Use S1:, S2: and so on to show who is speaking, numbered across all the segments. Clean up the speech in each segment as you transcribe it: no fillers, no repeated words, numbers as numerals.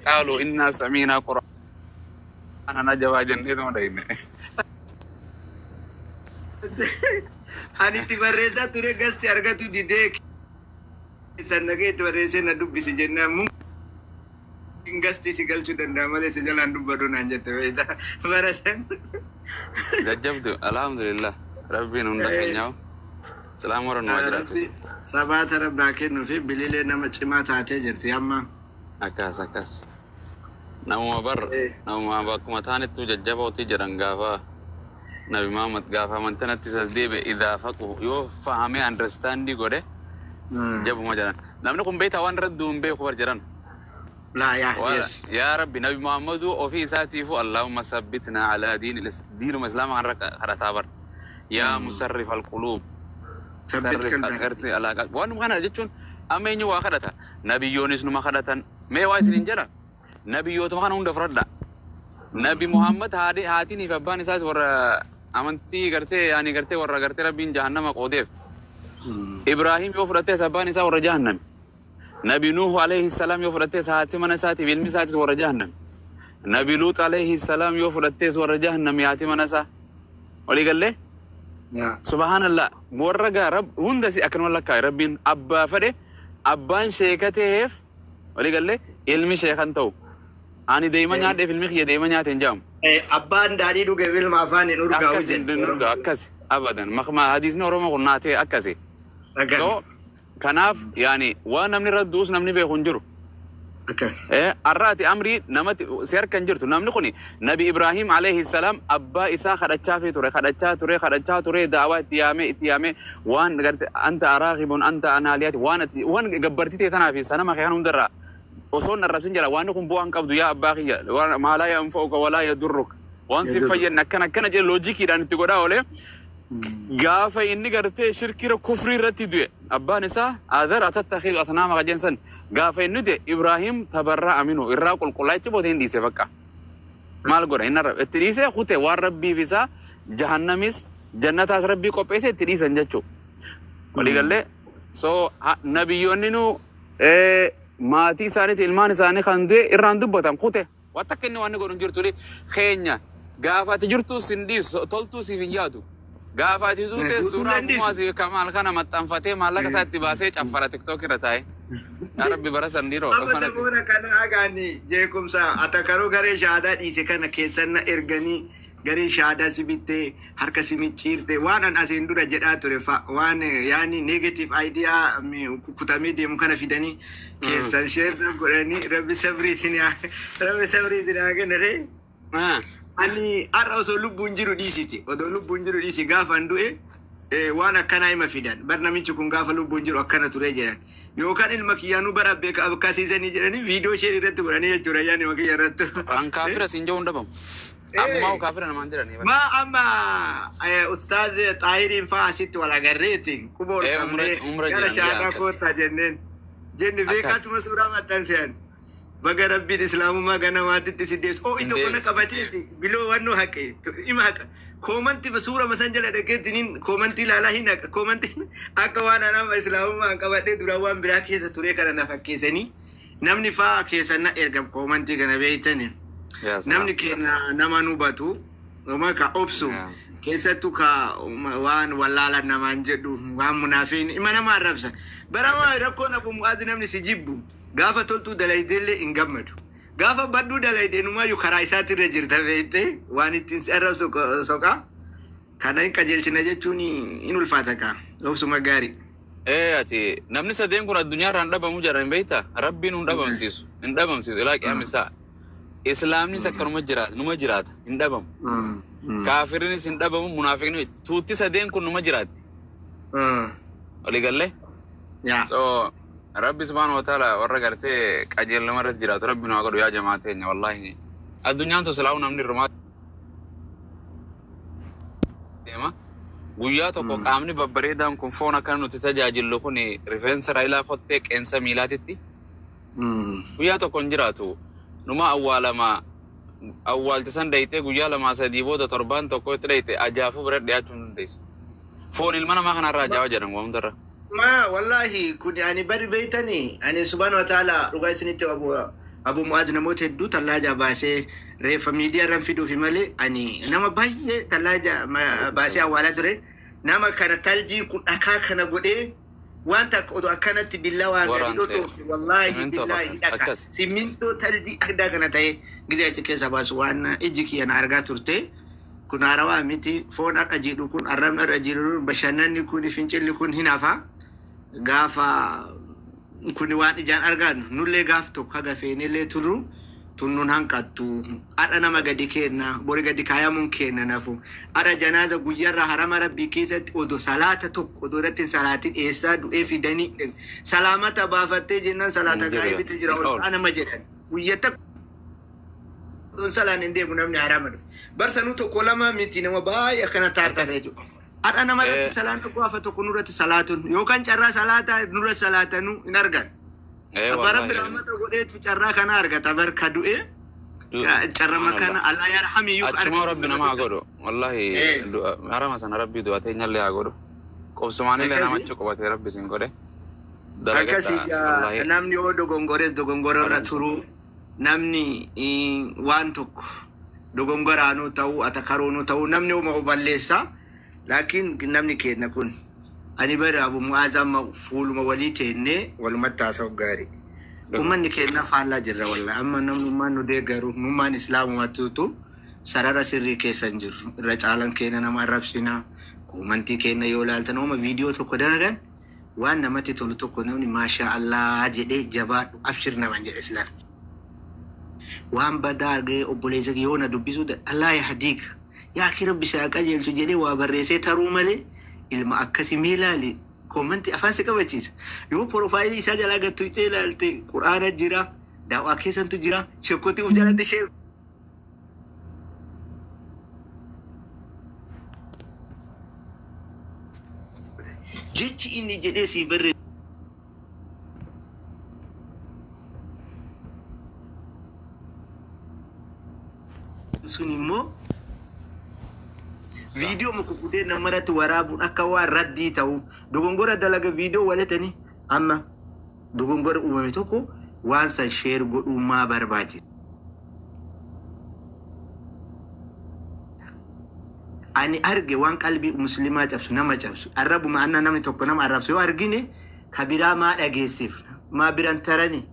S1: قالوا إنا سمينا قرآنا نجوا جنة مدينة.
S2: Ani tibarresa ture gasti argatu didek. Sanage tibarresa na dubbi si jenna mungkin gasti si galchu dandamale si jalan dubbadu nanjate weda. Barasan.
S1: جبت الحمد لله ربي نندخل سلام ورن واجرات
S2: Sabata rabbake nufi bilile nama cima taate jirti amma.
S1: أكاس أكاس نوما بر نوما باكما تاني تو ججبا وتي جرنغافا نبي محمد غافا من تنت تسديب إذا فقه يو فهمي understanding غوري جابو ما جران نمنا كم بيت أوان ردون بي خبر جران
S2: La ya yes.
S1: يا ربي نبي محمد وفي ساتيفو اللهم ثبتنا على دين الإسلام عن رتابر يا مسرف القلوب
S2: Sabit kalbak.
S1: أرتي على وان مخانا جتشون أمين يو أخدتا نبي يونس نما خدتا ما وايسين جرا نبي يو تمخانا هون دفردا نبي محمد هاتيني فباني ساس ور أمنتي قرتي يعني قرتي ور قرتي ربين جهنم قوديف إبراهيم يوفرته سباني سا ور جهنم نبي نوح عليه السلام يوفرته ساتي من ساتي بالمي ساتي ور جهنم نبي لوط عليه السلام يوفرته ور جهنم ياتي من سا ولي قال له
S2: Ya.
S1: سبحان الله ورقة رب هندسي أكرم الله كاي ربين أبا فده أبان شيكته هف ولي قال لي علمي شيخان تو أنا دايما نعرف في المخية دايما نعرف إنجام
S2: Abbaan daadhii dhuge bilma afaan hin urgaa'u
S1: أكاسي نرجع أكاسي أبدا مخما حديث نورو ما قلنا تي أكاسي so كناف يعني وانا من ردوس نمني بيخنجرو الراتي أمري نمت سير كنجرتو نمني خني نبي إبراهيم عليه السلام أبا إسا خدتشا في خدتشا توري دعوة تيامي وان قرت أنت أراغب أنت أناليات وان قبرتي تيتنا في سنة ما كانوا درا وصلنا الرسول جل وانكم بوان قبض يا أباقي ما لا ينفعك ولا يضرك وان سفيا نكنا جل لوجيكي دان تقولا ولا غافا إني قرتي شركي كفري رتي دوي أبا نسا أذر أتتخذ أصنام غجنسن غافا إني دي إبراهيم تبرأ منه إراق القلايت بوتين دي سفكا مال غورا إن رب التريسة خوته والربي فيسا جهنميس جنة ربي قبيسة تريسة نجتشو ولي قال لي سو نبيوني نو ماتي ساني تلمان ساني خاندي إران دبتان خوته واتكني واني قرن جرتو لي خينيا غافا تجرتو سنديس تولتو سيفنجاتو غافا تدوته سورة موازي كمال كان متنفتي مالك ساتي باسي چفرة تكتوك رتاي يا ربي برا سنديرو
S2: Amma saboda kana agani jeekumsa atakaro garee shaadaa dhiise kana keessanna erganii garee shaadaa sibitte harka simichiirte waan an asiin dura jedhaa ture waan yaani negative idea kukutamee deemu kana fidanii keessan sheerra godhanii rabbi sabrii sinaa kennare. Ani har'a osoo lubbuun jiru dhiisiti odoo lubbuun jiru dhiisi gaafa an du'e waan akkanaa hima fidan bar namichi kun gaafa lubbuun jiru akkana ture jedhan yookaan ilma kiyyaanuu bara beeka akkasiisanii jedhanii viidiyoo ishee irratti godhanii jechuudha yaani makiyya irratti.
S1: An kaafira siin jedhuun dhabamu. Ammaa kaafira namaan jedhanii.
S2: Ma amma ustaaz Xaahiriin fa'aa asitti wal agarreeti quba ol qabnee gara shaadaa koottaa jenne beekaatuma suuraa maxxansean. Baga rabbiin islaamummaa ganamaatitti si deessu. Oh ito kana qabateeti biloo wannoo haqe ima haqa koomanti suura masan jala dhaqeettiniin koomantii ilaalaa hin haqa koomantii akka waan anama islaamummaan qabadhee dura waan biraa keessa ture kana na fakkeessanii namni fa'aa keessan na ergam koomantii kana beeytani namni keenya nama nu batu nama ka obsu keessattuu ka waan wallaalan namaan jedhu waan munaafiin ima nama arrabsa barama rakkoon abu mu'aadi namni si jibbu gaafa toltuu dalaydelle hin gammadu gaafa badduu dalayde numayyuu karaa isaatti irra jirta beekte waan ittiin si arrabsu soqa kana hin qajeelchina jechuun hin ulfaata kaa obsuma gaarii.
S1: Ati namni sadeen kun addunyaa irraa hin dhabamu jedhan hin beektaa rabbiin hin dhabamsiisu ilaa qiyamisaa islaamnis akkanuma numa jiraata hin dhabamu kaafirnis hin dhabamu munaafiqni tuutti sadeen kun numa jiraatti walii galle so rabbi subhanahu wa ta'ala warra gartee qajeelama irratti jiraatu rabbi nu haa godhu yaa jamaa teenya wallahi addunyaan to silaa'u namni irrumaa deema guyyaa tokko qaamni babbareedaan kun foon akkan nuti tajaajillu kun rifeensa raayilaa kottee qeensa miilaatitti guyyaa tokko hin jiraatu numa awwaaltisan dayitee guyyaa lamaa sadii booda torbaan tokko itti dayite ajaafuu bira dhiyaachuu hin dandeessu foon ilma namaa kanarraa ajaa'iba jedhamu waamtarra.
S2: Ma wallahi kuni ani bari beeytani ani subhanahu wa ta'ala dhugaa isinitti Abu Mu'adh namoota hedduu tallaaja baasee reeffa miidiyaa irraan fiduufi malee ani nama baay'ee tallaaja baasee awwaalaa ture. Nama kana taljiin kun dhakaa kana godhee wanta odoo akkanatti billaa waan gadi dhodhoofe wallaahi billaahi dhaka simmintoo taljii addaa kana ta'e gizee achi keessa baasu waan ijji kiyyana argaa turte. Kun haarawaa miti foon har'a jiidhu kun arrabni har'a jiidhu bashannanni kun fincilli kun hin hafa gaafa kun waan ijaan argaanu nullee gaaf tokko haga feenillee turru tunnuun hanqattu har'a nama gadi kenna bori gadi kaayamuun kenna nafu har'a janaaza guyyarraa harama rabbii keessatti odoo salaata tokko odoo irratti salaatiin eessaa du'ee fidanii salaamata baafattee jennaan salaata gaa'ibitti jira ol nama jedhan guyyata don salaan hin deemu namni harama dhufu barsanuu tokko lama miti nama baay'ee akkana taartanii jiru. Har'a nama irratti salaata gaafa tokko nurratti salaatuun yookaan carraa salaata nurratti salaatanu hin argan. Bara biraamata godheetu carraa kana argata barka du'e. Carraa makana Allah yarhami yuk
S1: argata. Achuma rabbi nama godhu wallahi harama sana rabbi du'atee nyallee haa godhu. Qobsumaanillee namachi qobatee rabbi sin godhe.
S2: Akkasii namni yoo dogongororra turu namni waan tokko dogongoraanuu ta'uu atakaroonuu ta'uu namni uma balleessa. Lakin namni kenna kun ani bara Abu Mu'adh amma fuuluma walii teenne walumatti haasa'u gaarii. Uummanni kenna faallaa jirra wallahi amma namnummaan nu deeggaru nummaan islaamummaatuutu sarara sirrii keessa hin jirru irra caalan kenna nama arrabsina uumantii kenna yoo ilaaltan nama viidiyoo tokko dalagan waan namatti tolu tokko namni maashaa Allah jedhee jabaadhu abshir naman jedhe islaam. Waan badaa argee obboleessa yoo na dubbisu Allah yahdiik. Yaa kira bisa qajeelchu jedhee waa barreessee taruu malee ilma akkasi miilaali komanti afaan si qabachiisa. Yoo profaayilii isaa jalaa gattu itee ilaalte quraana jira daawaa keessantu jira sheekkotii uf jalatti ishee. Jechi inni jedhee si barreesse. Sun immoo video mukukutee namarratti waraabuun akka waan raddii ta'u dogongora dalaga video waletani amma dogongora uumame tokko waan san share godhummaa barbaachisa. Ani arge waan qalbii muslimaa cabsu nama cabsu arrabu ma'anna namni tokko nama arrabsu yoo argine kabiraa maa dhageessif maa biran tarani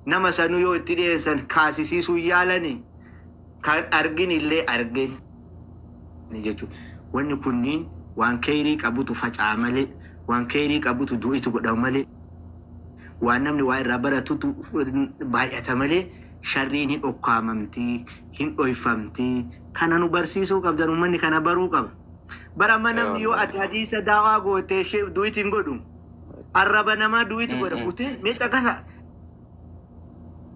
S2: nama sanuu yoo itti dhiyeessan kaasisiisuu yaalani kan argin illee arge. Wanni kunniin waan khayrii qabutu facaa malee waan khayrii qabutu du'itu godhamu malee waan namni waa irraa baratutu baay'ata malee sharriin hin dhokkaamamtii hin dhoyfamtii kana nu barsiisuu qabdan uummanni kana baruu qaba. Bara amma namni yoo ati hadiisa daawaa gootee ishee du'itu hin godhu arraba namaa du'itu godha kutee meeqa kasa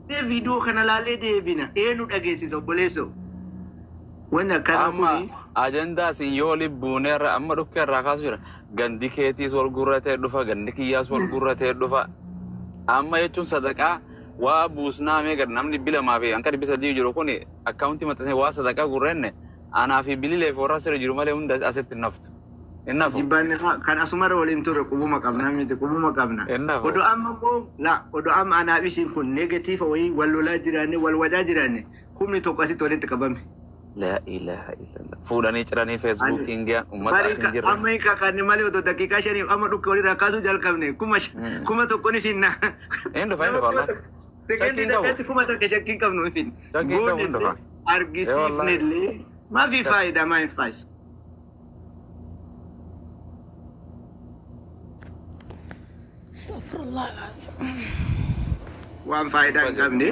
S2: viidiyoo kana laalee deebina eenyu dhageessisa obboleessoo. Wanna kana kuni
S1: agenda si yoli buner amma dukke rakas jira gandi keetis wal gurrate dhufa gandi kiyas wal gurrate dhufa amma yechun sadaqa wa busna me gad namni bila ma be anka bisa di jiro kuni account matase wa sadaqa gurrenne ana fi bilile forra sere jiro male hunda asset naftu enna
S2: jibban kan asumar wal intore kubuma qabna mi kubuma qabna odo amma mo la odo amma ana bisin kun negative way wallola jirane wal wada jirane kumni to kasi to lente kabame.
S1: La ilaha illallah. Fuudhanii ciranii Facebook ingia ummata asin jirre.
S2: Amma hiika kan malee otoo daqiiqaa shanii amma dhukke walirraa kaasuu jalqabne kuma tokko ni finna.
S1: Eenyu fayyadu wallah.
S2: Sekendi dakatti kuma takka shakkiin qabnu hin finna. Goone argisiifnellee maa fi faayidaa maa hin faayisu. Astaghfirullah. Waan faayidaa hin qabne.